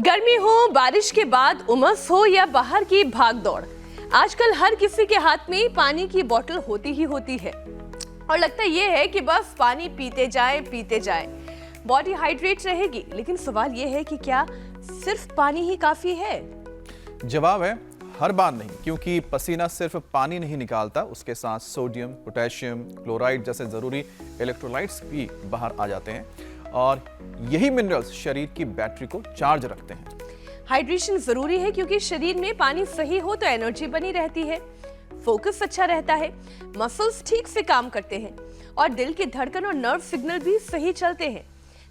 गर्मी हो, बारिश के बाद उमस हो या बाहर की भागदौड़, आजकल हर किसी के हाथ में पानी की बोतल होती ही होती है और लगता ये है कि बस पानी पीते जाएं। बॉडी हाइड्रेट रहेगी, लेकिन सवाल ये है कि क्या सिर्फ पानी ही काफी है? जवाब है हर बार नहीं, क्योंकि पसीना सिर्फ पानी नहीं निकालता, उसके साथ सोडियम, पोटेशियम, क्लोराइड जैसे जरूरी इलेक्ट्रोलाइट्स भी बाहर आ जाते हैं और यही मिनरल्स शरीर की बैटरी को चार्ज रखते हैं। हाइड्रेशन जरूरी है क्योंकि शरीर में पानी सही हो तो एनर्जी बनी रहती है, फोकस अच्छा रहता है, मसल्स ठीक से काम करते हैं और दिल की धड़कन और नर्व सिग्नल भी सही चलते हैं।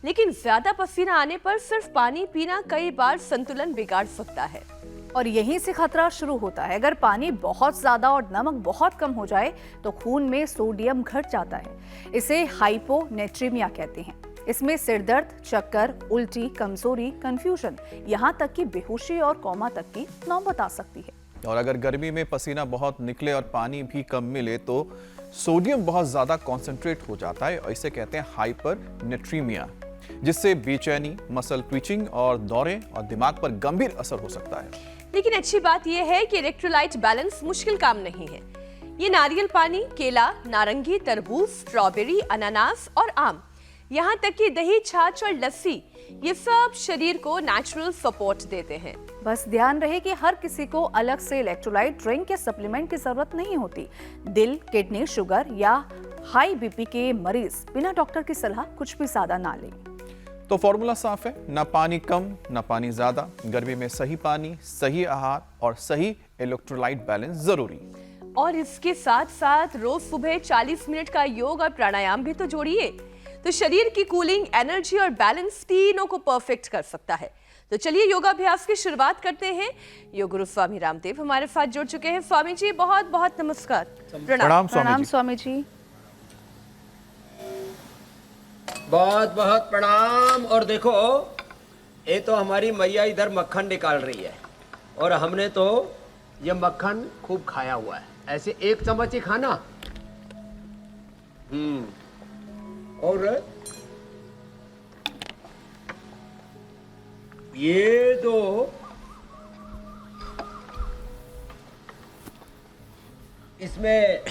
लेकिन ज्यादा पसीना आने पर सिर्फ पानी पीना कई बार संतुलन बिगाड़ सकता है और यहीं से खतरा शुरू होता है। अगर पानी बहुत ज्यादा और नमक बहुत कम हो जाए तो खून में सोडियम घट जाता है। इसे हाइपोनेट्रीमिया कहते हैं। इसमें सिरदर्द, चक्कर, उल्टी, कमजोरी, कंफ्यूजन, यहाँ तक कि बेहोशी और कोमा तक की नौबत आ सकती है। और अगर गर्मी में पसीना बहुत निकले और पानी भी कम मिले तो सोडियम बहुत ज्यादा कॉन्सेंट्रेट हो जाता है और इसे कहते हैं हाइपरनेट्रीमिया, जिससे बेचैनी, मसल ट्विचिंग और दौरे और दिमाग पर गंभीर असर हो सकता है। लेकिन अच्छी बात यह है कि इलेक्ट्रोलाइट बैलेंस मुश्किल काम नहीं है। ये नारियल पानी, केला, नारंगी, तरबूज, स्ट्रॉबेरी, अनानास और आम, यहाँ तक कि दही, छाछ और लस्सी, ये सब शरीर को नेचुरल सपोर्ट देते हैं। बस ध्यान रहे कि हर किसी को अलग से इलेक्ट्रोलाइट ड्रिंक या सप्लीमेंट की जरूरत नहीं होती। दिल, किडनी, शुगर या हाई बीपी के मरीज बिना डॉक्टर की सलाह कुछ भी ज्यादा ना लें। तो फॉर्मूला साफ है, ना पानी कम ना पानी ज्यादा। गर्मी में सही पानी, सही आहार और सही इलेक्ट्रोलाइट बैलेंस जरूरी। और इसके साथ साथ रोज सुबह 40 मिनट का योग और प्राणायाम भी तो जोड़िए, तो शरीर की कूलिंग, एनर्जी और बैलेंस तीनों को परफेक्ट कर सकता है। तो चलिए योगाभ्यास की शुरुआत करते हैं। योग गुरु स्वामी रामदेव हमारे साथ जुड़ चुके हैं। स्वामी जी बहुत बहुत नमस्कार। प्रणाम स्वामी जी। बहुत बहुत प्रणाम। और देखो, ये तो हमारी मैया इधर मक्खन निकाल रही है और हमने तो ये मक्खन खूब खाया हुआ है। ऐसे एक चम्मच ही खाना। और ये दो इसमें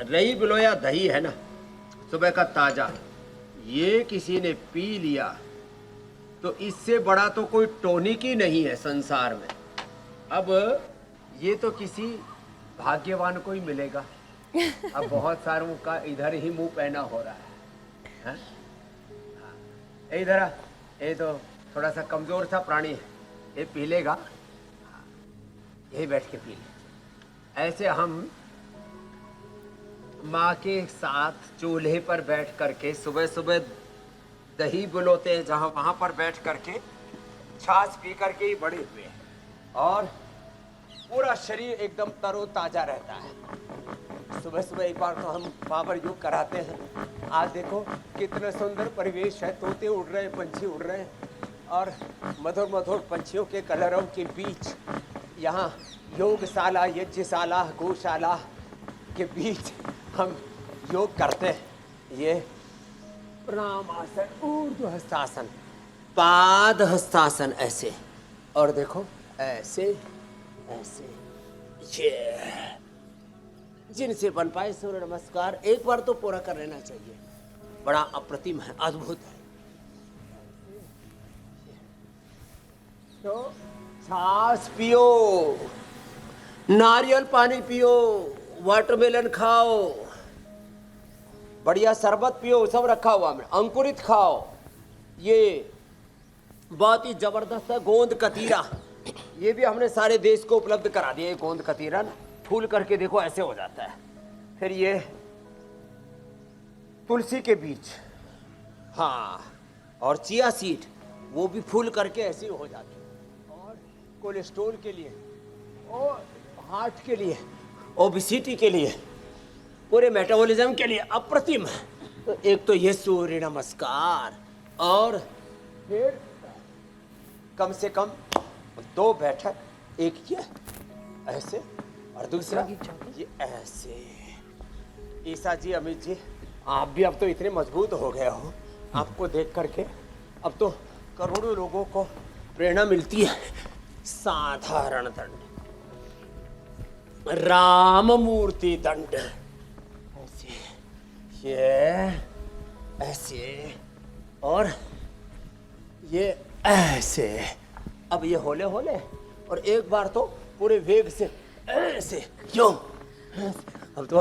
रई बिलोया दही है ना, सुबह का ताजा, ये किसी ने पी लिया तो इससे बड़ा तो कोई टॉनिक ही नहीं है संसार में। अब ये तो किसी भाग्यवान को ही मिलेगा। अब बहुत सारों का इधर ही मुंह पहना हो रहा है। इधर ये तो थोड़ा सा कमजोर सा प्राणी है, ये पी लेगा। यही बैठ के पी ले। ऐसे हम माँ के साथ चूल्हे पर बैठ करके सुबह सुबह दही बुलोते हैं, जहाँ वहाँ पर बैठ करके छाछ पी करके ही बड़े हुए हैं और पूरा शरीर एकदम तरोताजा रहता है। सुबह सुबह एक बार तो हम वहाँ पर योग कराते हैं। आज देखो कितना सुंदर परिवेश है, तोते उड़ रहे हैं, पंछी उड़ रहे हैं और मधुर मधुर पंछियों के कलरव के बीच यहाँ योगशाला, यज्ञशाला, गौशाला के बीच हम योग करते हैं। ये प्राणायाम, ऊर्ध्व हस्तासन, पाद हस्तासन, ऐसे, और देखो ऐसे ऐसे। ये जिनसे बन पाए सूर्य नमस्कार एक बार तो पूरा कर लेना चाहिए। बड़ा अप्रतिम है, अद्भुत है। तो छाछ पियो, नारियल पानी पियो, वाटरमेलन खाओ, बढ़िया शरबत पियो, सब रखा हुआ हमने, अंकुरित खाओ। ये बहुत ही जबरदस्त है गोंद कतीरा, ये भी हमने सारे देश को उपलब्ध करा दिया। गोंद कतीरा ना फूल करके देखो ऐसे हो जाता है। फिर ये तुलसी के बीज, हाँ, और चिया सीड, वो भी फूल करके ऐसे हो जाते हैं। और कोलेस्ट्रॉल के लिए और हार्ट के लिए, ओबेसिटी के लिए, पूरे मेटाबॉलिज्म के लिए अप्रतिम है। तो एक तो ये सूर्य नमस्कार, और फिर कम से कम 2 बैठक, एक ये ऐसे और दूसरा ये ऐसे। ईसा जी, अमित जी, आप भी अब तो इतने मजबूत हो गए हो, आपको देख करके अब तो करोड़ों लोगों को प्रेरणा मिलती है। साधारण दंड, राम मूर्ति दंड, ऐसे, ये ऐसे और ये ऐसे। अब ये होले होले और एक बार तो पूरे वेग से ऐसे, क्यों? अब तो